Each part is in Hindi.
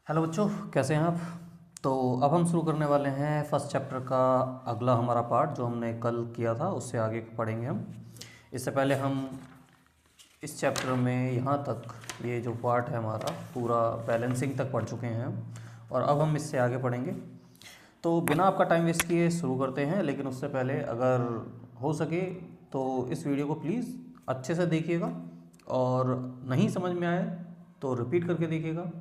हेलो बच्चों, कैसे हैं आप। तो अब हम शुरू करने वाले हैं फर्स्ट चैप्टर का अगला हमारा पार्ट जो हमने कल किया था, उससे आगे पढ़ेंगे हम। इससे पहले हम इस चैप्टर में यहाँ तक ये जो पार्ट है हमारा पूरा बैलेंसिंग तक पढ़ चुके हैं हम, और अब हम इससे आगे पढ़ेंगे। तो बिना आपका टाइम वेस्ट किए शुरू करते हैं, लेकिन उससे पहले अगर हो सके तो इस वीडियो को प्लीज़ अच्छे से देखिएगा, और नहीं समझ में आए तो रिपीट करके देखिएगा।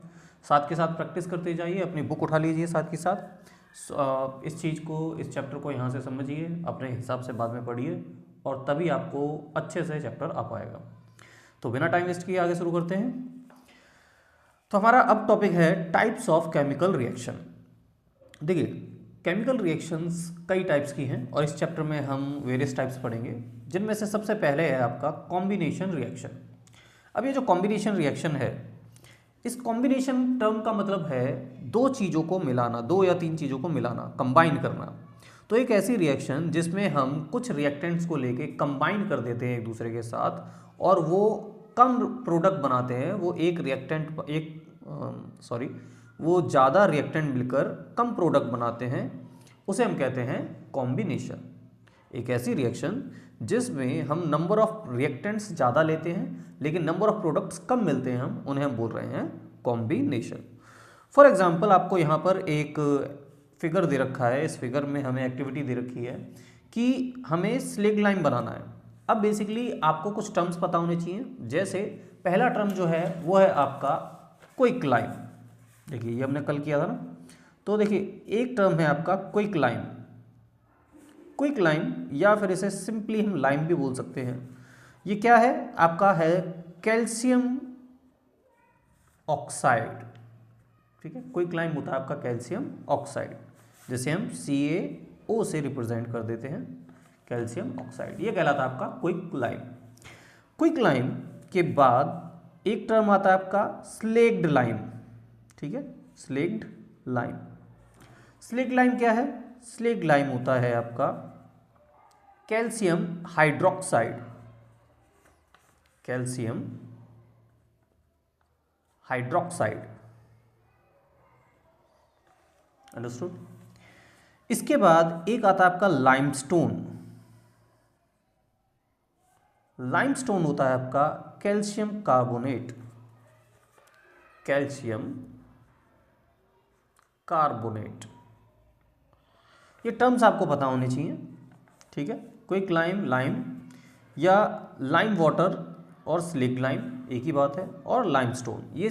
साथ के साथ प्रैक्टिस करते जाइए, अपनी बुक उठा लीजिए साथ के साथ। इस चीज़ को, इस चैप्टर को यहाँ से समझिए, अपने हिसाब से बाद में पढ़िए, और तभी आपको अच्छे से चैप्टर आ पाएगा। तो बिना टाइम वेस्ट किए आगे शुरू करते हैं। तो हमारा अब टॉपिक है टाइप्स ऑफ केमिकल रिएक्शन। देखिए, केमिकल रिएक्शंस कई टाइप्स की हैं, और इस चैप्टर में हम वेरियस टाइप्स पढ़ेंगे, जिनमें से सबसे पहले है आपका कॉम्बिनेशन रिएक्शन। अब ये जो कॉम्बिनेशन रिएक्शन है, इस कॉम्बिनेशन टर्म का मतलब है दो चीज़ों को मिलाना, दो या तीन चीज़ों को मिलाना, कंबाइन करना। तो एक ऐसी रिएक्शन जिसमें हम कुछ रिएक्टेंट्स को लेके कंबाइन कर देते हैं एक दूसरे के साथ, और वो कम प्रोडक्ट बनाते हैं। वो एक रिएक्टेंट वो ज़्यादा रिएक्टेंट मिलकर कम प्रोडक्ट बनाते हैं, उसे हम कहते हैं कॉम्बिनेशन। एक ऐसी रिएक्शन जिसमें हम नंबर ऑफ रिएक्टेंट्स ज़्यादा लेते हैं लेकिन नंबर ऑफ प्रोडक्ट्स कम मिलते हैं, उन्हें हम बोल रहे हैं कॉम्बिनेशन। फॉर एग्जांपल, आपको यहाँ पर एक फिगर दे रखा है। इस फिगर में हमें एक्टिविटी दे रखी है कि हमें स्लेग लाइन बनाना है। अब बेसिकली आपको कुछ टर्म्स पता होने चाहिए। जैसे पहला टर्म जो है वो है आपका क्विक लाइन। देखिए, ये हमने कल किया था ना। तो देखिए, एक टर्म है आपका क्विक लाइन। क्विक लाइन, या फिर इसे सिंपली हम लाइन भी बोल सकते हैं। ये क्या है आपका, है कैल्शियम ऑक्साइड। ठीक है, क्विक लाइन होता है आपका कैल्शियम ऑक्साइड, जिसे हम CaO से रिप्रेजेंट कर देते हैं, कैल्शियम ऑक्साइड। ये कहलाता है आपका क्विक लाइन। क्विक लाइन के बाद एक टर्म आता है आपका स्लेग्ड लाइन। ठीक है, स्लेग्ड लाइन। स्लेग्ड लाइन क्या है? स्लेग्ड लाइन होता है आपका calcium hydroxide. Calcium hydroxide, understood. इसके बाद एक आता है आपका लाइमस्टोन। लाइमस्टोन होता है आपका कैल्शियम कार्बोनेट। Calcium carbonate. ये टर्म्स आपको पता होने चाहिए। ठीक है, क्विक लाइम, लाइम, या लाइम वाटर और स्लेग लाइम एक ही बात है, और लाइमस्टोन। ये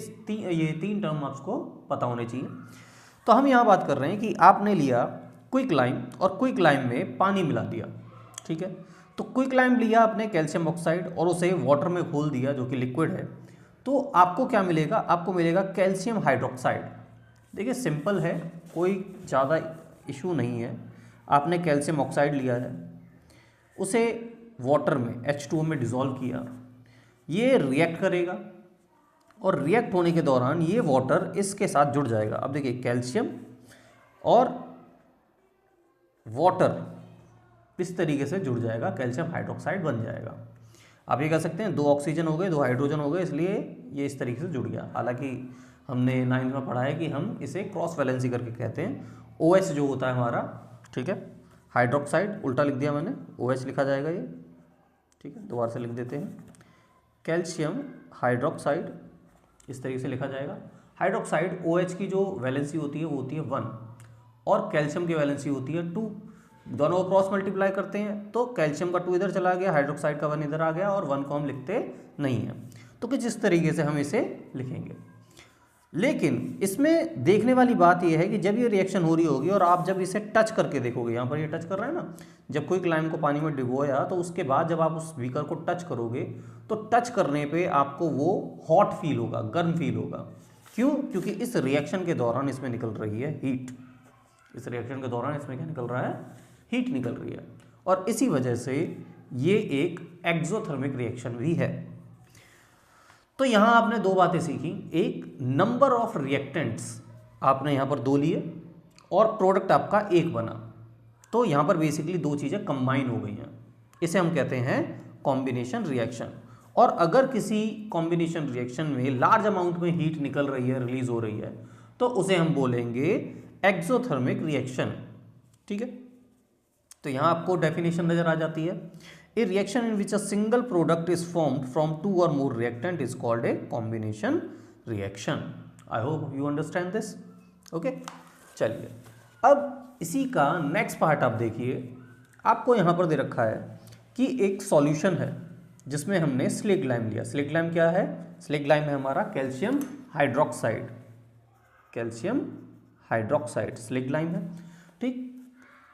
तीन टर्म आपको पता होने चाहिए। तो हम यहाँ बात कर रहे हैं कि आपने लिया क्विक लाइम, और क्विक लाइम में पानी मिला दिया। ठीक है, तो क्विक लाइम लिया आपने कैल्शियम ऑक्साइड और उसे वाटर में घोल दिया, जो कि लिक्विड है। तो आपको क्या मिलेगा? आपको मिलेगा कैल्शियम हाइड्रोक्साइड। देखिए, सिंपल है, कोई ज़्यादा इशू नहीं है। आपने कैल्शियम ऑक्साइड लिया है, उसे वाटर में H2O में डिज़ोल्व किया, ये रिएक्ट करेगा, और रिएक्ट होने के दौरान ये वाटर इसके साथ जुड़ जाएगा। अब देखिए, कैल्शियम और वाटर इस तरीके से जुड़ जाएगा, कैल्शियम हाइड्रोक्साइड बन जाएगा। आप ये कह सकते हैं 2 ऑक्सीजन हो गए, 2 हाइड्रोजन हो गए, इसलिए ये इस तरीके से जुड़ गया। हालांकि हमने 9th में पढ़ा है कि हम इसे क्रॉस वैलेंसी करके कहते हैं। OH जो होता है हमारा, ठीक है, हाइड्रोक्साइड उल्टा लिख दिया मैंने, OH लिखा जाएगा ये। ठीक है, दोबारा से लिख देते हैं, कैल्शियम हाइड्रोक्साइड इस तरीके से लिखा जाएगा। हाइड्रोक्साइड, OH की जो वैलेंसी होती है वो होती है 1, और कैल्शियम की वैलेंसी होती है 2। दोनों को क्रॉस मल्टीप्लाई करते हैं तो कैल्शियम का 2 इधर चला गया, हाइड्रोक्साइड का 1 इधर आ गया, और 1 को हम लिखते नहीं हैं। तो कुछ इस तरीके से हम इसे लिखेंगे। लेकिन इसमें देखने वाली बात यह है कि जब ये रिएक्शन हो रही होगी और आप जब इसे टच करके देखोगे, यहाँ पर ये टच कर रहा है ना, जब क्विक लाइम को पानी में डिगोया तो उसके बाद जब आप उस बीकर को टच करोगे तो टच करने पे आपको वो हॉट फील होगा, गर्म फील होगा। क्यों? क्योंकि इस रिएक्शन के दौरान इसमें निकल रही है हीट। इस रिएक्शन के दौरान इसमें क्या निकल रहा है? हीट निकल रही है, और इसी वजह से ये एक एक्सोथर्मिक रिएक्शन भी है। तो यहां आपने 2 बातें सीखी। एक, नंबर ऑफ रिएक्टेंट्स आपने यहां पर 2 लिए, और प्रोडक्ट आपका 1 बना। तो यहां पर बेसिकली 2 चीजें कंबाइन हो गई हैं, इसे हम कहते हैं कॉम्बिनेशन रिएक्शन। और अगर किसी कॉम्बिनेशन रिएक्शन में लार्ज अमाउंट में हीट निकल रही है, रिलीज हो रही है, तो उसे हम बोलेंगे एक्सोथर्मिक रिएक्शन। ठीक है, तो यहां आपको डेफिनेशन नजर आ जाती है। A reaction in which a single product is formed from 2 or more reactant is called a combination reaction. I hope you understand this. Okay, चलिए अब इसी का नेक्स्ट पार्ट आप देखिए। आपको यहां पर दे रखा है कि एक सॉल्यूशन है जिसमें हमने स्लेग लाइम लिया। स्लेग लाइम क्या है? स्लेग लाइम है हमारा calcium hydroxide. Calcium hydroxide slaked lime है, ठीक।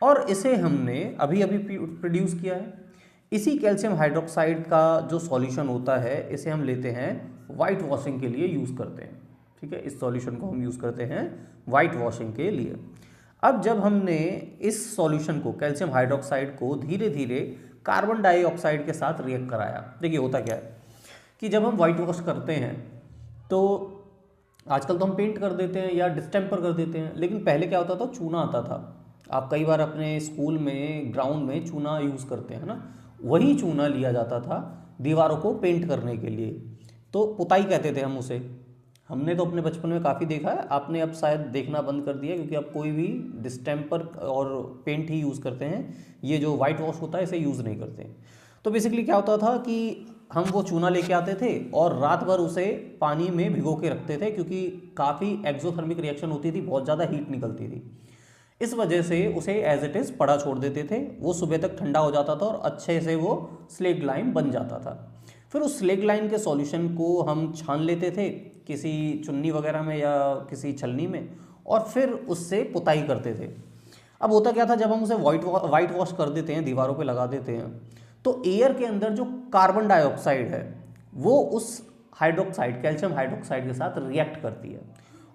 और इसे हमने अभी अभी प्रोड्यूस किया है। इसी कैल्शियम हाइड्रोक्साइड का जो सॉल्यूशन होता है इसे हम लेते हैं वाइट वॉशिंग के लिए यूज़ करते हैं। ठीक है, इस सॉल्यूशन को हम यूज़ करते हैं वाइट वॉशिंग के लिए। अब जब हमने इस सॉल्यूशन को कैल्शियम हाइड्रोक्साइड को धीरे धीरे कार्बन डाइऑक्साइड के साथ रिएक्ट कराया। देखिए होता क्या है कि जब हम वाइट वॉश करते हैं तो आजकल तो हम पेंट कर देते हैं या डिस्टेम्पर कर देते हैं, लेकिन पहले क्या होता था, चूना आता था। आप कई बार अपने स्कूल में ग्राउंड में चूना यूज़ करते हैं ना, वही चूना लिया जाता था दीवारों को पेंट करने के लिए। तो पुताई कहते थे हम उसे। हमने तो अपने बचपन में काफ़ी देखा है, आपने अब शायद देखना बंद कर दिया क्योंकि अब कोई भी डिस्टेम्पर और पेंट ही यूज़ करते हैं। ये जो वाइट वॉश होता है इसे यूज़ नहीं करते। तो बेसिकली क्या होता था कि हम वो चूना लेके आते थे और रात भर उसे पानी में भिगो के रखते थे, क्योंकि काफ़ी एक्सोथर्मिक रिएक्शन होती थी, बहुत ज़्यादा हीट निकलती थी। इस वजह से उसे एज इट इज़ पड़ा छोड़ देते थे। वो सुबह तक ठंडा हो जाता था और अच्छे से वो स्लेग लाइम बन जाता था। फिर उस स्लेग लाइम के सॉल्यूशन को हम छान लेते थे किसी चुन्नी वगैरह में या किसी छलनी में, और फिर उससे पुताई करते थे। अब होता क्या था, जब हम उसे वाइट वॉश कर देते हैं, दीवारों पे लगा देते हैं, तो एयर के अंदर जो कार्बन डाइऑक्साइड है वो उस हाइड्रोक्साइड कैल्शियम हाइड्रोक्साइड के साथ रिएक्ट करती है।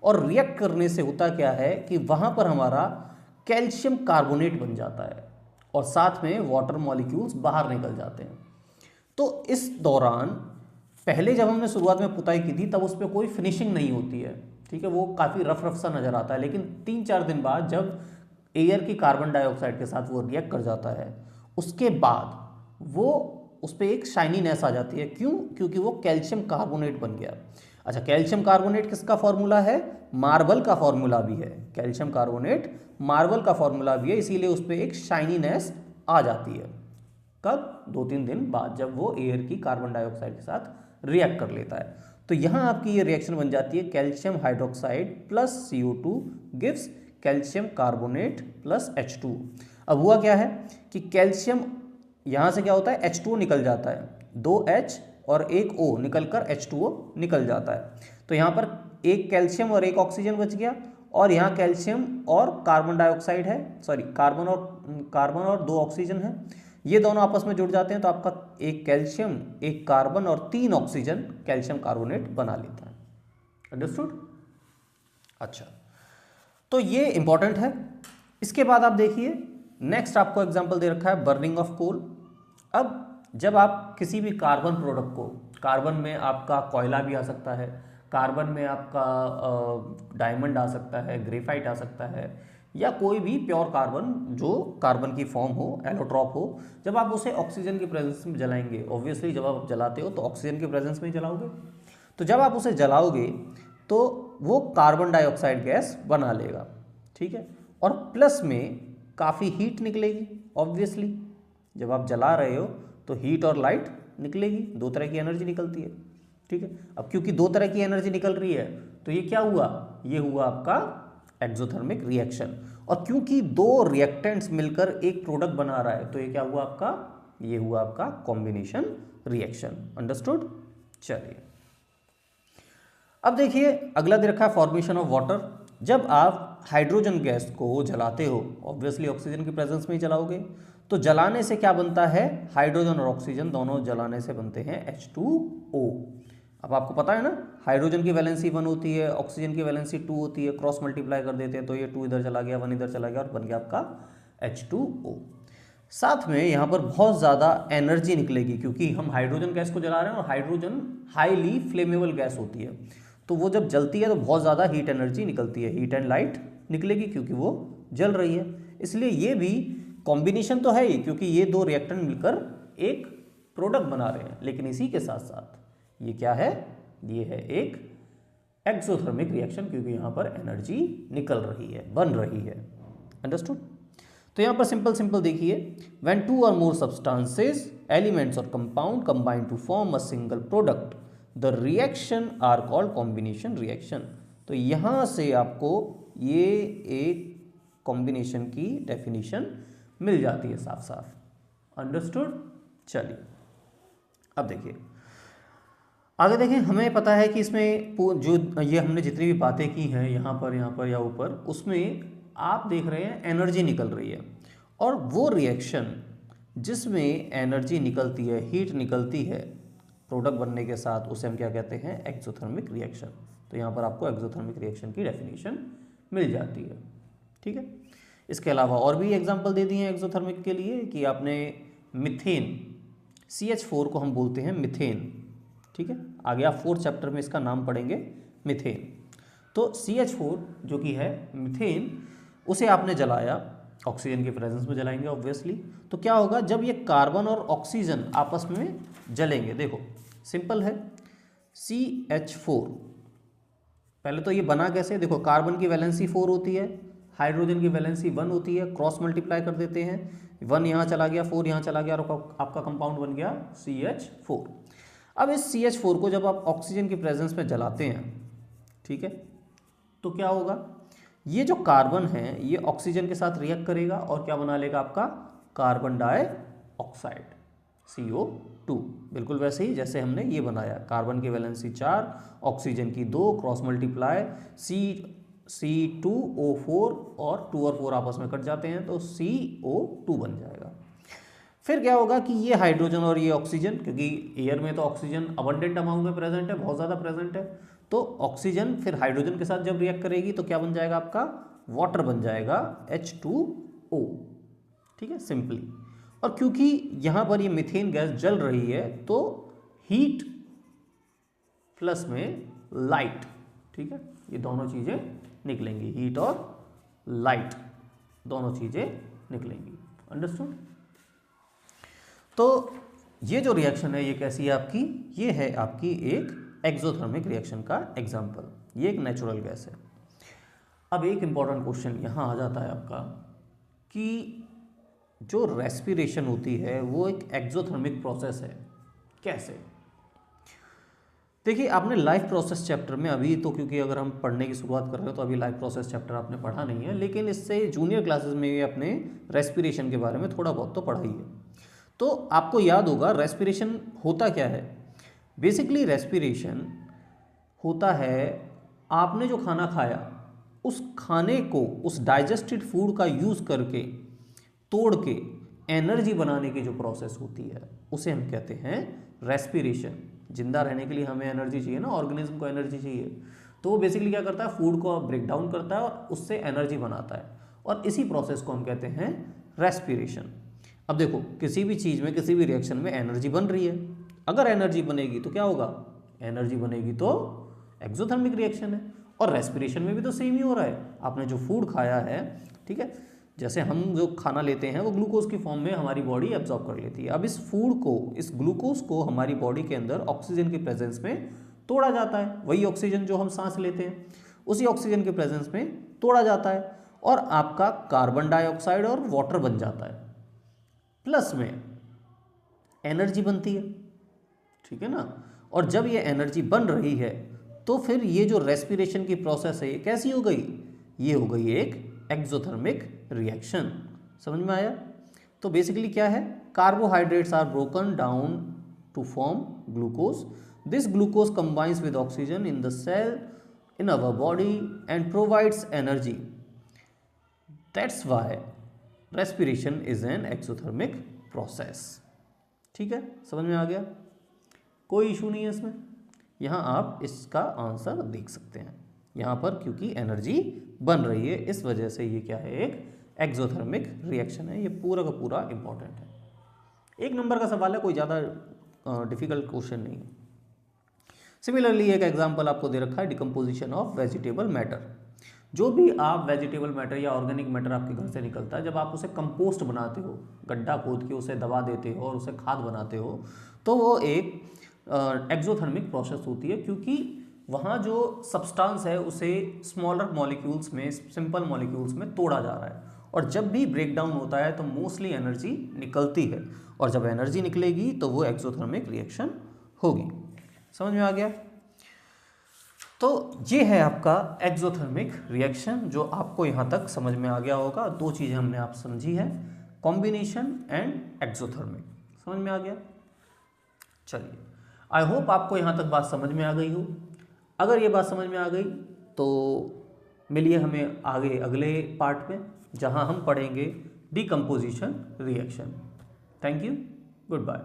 और रिएक्ट करने से होता क्या है कि वहाँ पर हमारा कैल्शियम कार्बोनेट बन जाता है और साथ में वाटर मॉलिक्यूल्स बाहर निकल जाते हैं। तो इस दौरान पहले जब हमने शुरुआत में पुताई की थी तब उस पर कोई फिनिशिंग नहीं होती है। ठीक है, वो काफ़ी रफ रफ सा नज़र आता है, लेकिन 3-4 दिन बाद जब एयर की कार्बन डाइऑक्साइड के साथ वो रिएक्ट कर जाता है, उसके बाद वो उस पर एक शाइनीनेस आ जाती है। क्यों? क्योंकि वो कैल्शियम कार्बोनेट बन गया। अच्छा, कैल्शियम कार्बोनेट किसका फॉर्मूला है? मार्बल का फॉर्मूला भी है। कैल्शियम कार्बोनेट मार्बल का फॉर्मूला भी है, इसीलिए उस पर एक शाइनीनेस आ जाती है। कब? 2-3 दिन बाद, जब वो एयर की कार्बन डाइऑक्साइड के साथ रिएक्ट कर लेता है। तो यहाँ आपकी ये रिएक्शन बन जाती है calcium hydroxide plus CO2 gives calcium carbonate plus H2। अब हुआ क्या है कि कैल्शियम यहाँ से क्या होता है, H2O निकल जाता है, 2 H और 1 O निकल कर H2O निकल जाता है। तो यहाँ पर एक कैल्शियम और एक ऑक्सीजन बच गया, और यहाँ कैल्शियम और कार्बन डाइऑक्साइड है, सॉरी कार्बन और 2 ऑक्सीजन है। ये दोनों आपस में जुड़ जाते हैं तो आपका एक कैल्शियम, एक कार्बन और 3 ऑक्सीजन कैल्शियम कार्बोनेट बना लेता है। अंडरस्टूड? अच्छा, तो ये इंपॉर्टेंट है। इसके बाद आप देखिए नेक्स्ट आपको एग्जांपल दे रखा है बर्निंग ऑफ कोल। अब जब आप किसी भी कार्बन प्रोडक्ट को, कार्बन में आपका कोयला भी आ सकता है, कार्बन में आपका डायमंड आ सकता है, ग्रेफाइट आ सकता है, या कोई भी प्योर कार्बन जो कार्बन की फॉर्म हो, एलोट्रॉप हो, जब आप उसे ऑक्सीजन की प्रेजेंस में जलाएंगे, ऑब्वियसली जब आप जलाते हो तो ऑक्सीजन की प्रेजेंस में ही जलाओगे, तो जब आप उसे जलाओगे तो वो कार्बन डाइऑक्साइड गैस बना लेगा। ठीक है, और प्लस में काफ़ी हीट निकलेगी। ऑब्वियसली जब आप जला रहे हो तो हीट और लाइट निकलेगी, 2 तरह की एनर्जी निकलती है। ठीक है, अब क्योंकि 2 तरह की एनर्जी निकल रही है तो ये क्या हुआ, ये हुआ आपका एक्सोथर्मिक रिएक्शन। और क्योंकि 2 रिएक्टेंट्स मिलकर एक प्रोडक्ट बना रहा है तो ये क्या हुआ आपका, ये हुआ आपका कॉम्बिनेशन रिएक्शन। अंडरस्टूड? चलिए अब देखिए अगला दे रखा है फॉर्मेशन ऑफ वाटर। जब आप हाइड्रोजन गैस को जलाते हो, ऑब्वियसली ऑक्सीजन की प्रेजेंस में ही जलाओगे, तो जलाने से क्या बनता है, हाइड्रोजन और ऑक्सीजन दोनों जलाने से बनते हैं H2O। अब आपको पता है ना, हाइड्रोजन की वैलेंसी 1 होती है, ऑक्सीजन की वैलेंसी 2 होती है, क्रॉस मल्टीप्लाई कर देते हैं तो ये 2 इधर चला गया, 1 इधर चला गया और बन गया आपका H2O। साथ में यहाँ पर बहुत ज़्यादा एनर्जी निकलेगी क्योंकि हम हाइड्रोजन गैस को जला रहे हैं और हाइड्रोजन हाईली फ्लेमेबल गैस होती है, तो वो जब जलती है तो बहुत ज़्यादा हीट एनर्जी निकलती है, हीट एंड लाइट निकलेगी क्योंकि वो जल रही है। इसलिए ये भी कॉम्बिनेशन तो है ही, क्योंकि ये 2 रिएक्टेंट मिलकर एक प्रोडक्ट बना रहे हैं, लेकिन इसी के साथ साथ ये क्या है, ये है एक एक्सोथर्मिक रिएक्शन, क्योंकि यहाँ पर एनर्जी निकल रही है, बन रही है। अंडरस्टूड? तो यहाँ पर सिंपल देखिए, when two or more substances, elements or compound combine to form a single product, the reaction are called combination reaction. तो यहाँ से आपको ये एक कॉम्बिनेशन की डेफिनेशन मिल जाती है साफ साफ। अंडरस्टूड? चलिए अब देखिए आगे। देखें, हमें पता है कि इसमें जो ये हमने जितनी भी बातें की हैं यहाँ पर या ऊपर, उसमें आप देख रहे हैं एनर्जी निकल रही है, और वो रिएक्शन जिसमें एनर्जी निकलती है, हीट निकलती है प्रोडक्ट बनने के साथ, उसे हम क्या कहते हैं? Exothermic reaction. तो यहाँ पर आपको एक्सोथर्मिक रिएक्शन की डेफिनेशन मिल जाती है। ठीक है, इसके अलावा और भी एग्जांपल दे दिए हैं एक्सोथर्मिक के लिए कि आपने मिथेन, CH4 को हम बोलते हैं मिथेन। ठीक है, आगे आप 4th चैप्टर में इसका नाम पढ़ेंगे, मिथेन। तो CH4 जो कि है मिथेन, उसे आपने जलाया, ऑक्सीजन के प्रेजेंस में जलाएंगे ऑब्वियसली। तो क्या होगा जब ये कार्बन और ऑक्सीजन आपस में जलेंगे? देखो सिंपल है, CH4 पहले तो ये बना कैसे? देखो कार्बन की वैलेंसी 4 होती है, हाइड्रोजन की वैलेंसी 1 होती है, क्रॉस मल्टीप्लाई कर देते हैं, 1 यहाँ चला गया, 4 यहाँ चला गया, और आपका कंपाउंड बन गया CH4। अब इस CH4 को जब आप ऑक्सीजन की प्रेजेंस में जलाते हैं, ठीक है, तो क्या होगा? ये जो कार्बन है ये ऑक्सीजन के साथ रिएक्ट करेगा और क्या बना लेगा? आपका कार्बन डाइऑक्साइड, CO2। बिल्कुल वैसे ही जैसे हमने ये बनाया, कार्बन की वैलेंसी 4, ऑक्सीजन की 2, क्रॉस मल्टीप्लाई, C2O4 और 2 और 4 आपस में कट जाते हैं तो CO2 बन जाएगा। फिर क्या होगा कि ये हाइड्रोजन और ये ऑक्सीजन, क्योंकि एयर में तो ऑक्सीजन अबंडेंट अमाउंट में प्रेजेंट है, बहुत ज़्यादा प्रेजेंट है, तो ऑक्सीजन फिर हाइड्रोजन के साथ जब रिएक्ट करेगी तो क्या बन जाएगा? आपका वाटर बन जाएगा, H2O। ठीक है, सिंपली। और क्योंकि यहाँ पर ये मीथेन गैस जल रही है तो हीट प्लस में लाइट, ठीक है, ये दोनों चीज़ें निकलेंगी, हीट और लाइट दोनों चीज़ें निकलेंगी। अंडरस्टूड? तो ये जो रिएक्शन है ये कैसी है आपकी? ये है आपकी एक एक्सोथर्मिक रिएक्शन का एग्जाम्पल। ये एक नेचुरल गैस है। अब एक इंपॉर्टेंट क्वेश्चन यहाँ आ जाता है आपका कि जो रेस्पिरेशन होती है वो एक एक्सोथर्मिक प्रोसेस है, कैसे? देखिए आपने लाइफ प्रोसेस चैप्टर में अभी तो, क्योंकि अगर हम पढ़ने की शुरुआत कर रहे हो तो अभी लाइफ प्रोसेस चैप्टर आपने पढ़ा नहीं है, लेकिन इससे जूनियर क्लासेस में भी अपने रेस्पिरेशन के बारे में थोड़ा बहुत तो पढ़ा ही है। तो आपको याद होगा रेस्पिरेशन होता क्या है। बेसिकली रेस्पिरेशन होता है आपने जो खाना खाया उस खाने को, उस डाइजेस्टेड फूड का यूज़ करके तोड़ के एनर्जी बनाने की जो प्रोसेस होती है उसे हम कहते हैं रेस्पिरेशन। जिंदा रहने के लिए हमें एनर्जी चाहिए ना, ऑर्गेनिज्म को एनर्जी चाहिए, तो वो बेसिकली क्या करता है? फूड को ब्रेक डाउन करता है और उससे एनर्जी बनाता है, और इसी प्रोसेस को हम कहते हैं रेस्पिरेशन। अब देखो किसी भी चीज़ में, किसी भी रिएक्शन में एनर्जी बन रही है, अगर एनर्जी बनेगी तो क्या होगा? एनर्जी बनेगी तो एक्सोथर्मिक रिएक्शन है। और रेस्पिरेशन में भी तो सेम ही हो रहा है। आपने जो फूड खाया है, ठीक है, जैसे हम जो खाना लेते हैं वो ग्लूकोज की फॉर्म में हमारी बॉडी एब्जॉर्ब कर लेती है। अब इस फूड को, इस ग्लूकोज को हमारी बॉडी के अंदर ऑक्सीजन की प्रेजेंस में तोड़ा जाता है। वही ऑक्सीजन जो हम सांस लेते हैं उसी ऑक्सीजन के प्रेजेंस में तोड़ा जाता है और आपका कार्बन डाइऑक्साइड और वाटर बन जाता है, प्लस में एनर्जी बनती है, ठीक है ना। और जब ये एनर्जी बन रही है तो फिर ये जो रेस्पिरेशन की प्रोसेस है ये कैसी हो गई? ये हो गई एक एक्सोथर्मिक रिएक्शन। समझ में आया? तो बेसिकली क्या है? Carbohydrates are broken down to form glucose. This glucose combines with oxygen in the cell in our body and provides energy. That's why respiration is an exothermic process. ठीक है, समझ में आ गया? कोई इशू नहीं है इसमें। यहाँ आप इसका आंसर देख सकते हैं। यहाँ पर क्योंकि एनर्जी बन रही है इस वजह से ये क्या है? एक एक्सोथर्मिक रिएक्शन है। ये पूरा का पूरा इंपॉर्टेंट है। 1 नंबर का सवाल है, कोई ज़्यादा डिफिकल्ट क्वेश्चन नहीं है। सिमिलरली एक एग्जांपल आपको दे रखा है, डिकम्पोजिशन ऑफ वेजिटेबल मैटर। जो भी आप वेजिटेबल मैटर या ऑर्गेनिक मैटर आपके घर से निकलता है, जब आप उसे कंपोस्ट बनाते हो, गड्ढा खोद के उसे दबा देते हो और उसे खाद बनाते हो, तो वो एक एक्सोथर्मिक प्रोसेस होती है, क्योंकि वहाँ जो सब्सटेंस है उसे स्मॉलर मॉलिक्यूल्स में, सिंपल मॉलिक्यूल्स में तोड़ा जा रहा है, और जब भी ब्रेक डाउन होता है तो मोस्टली एनर्जी निकलती है, और जब एनर्जी निकलेगी तो वो एक्सोथर्मिक रिएक्शन होगी। समझ में आ गया? तो ये है आपका एक्सोथर्मिक रिएक्शन, जो आपको यहाँ तक समझ में आ गया होगा। दो चीज़ें हमने आप समझी है, कॉम्बिनेशन एंड एक्सोथर्मिक। समझ में आ गया? चलिए, आई होप आपको यहाँ तक बात समझ में आ गई हो। अगर ये बात समझ में आ गई तो मिलिए हमें आगे अगले पार्ट में, जहाँ हम पढ़ेंगे decomposition reaction. Thank you, good bye.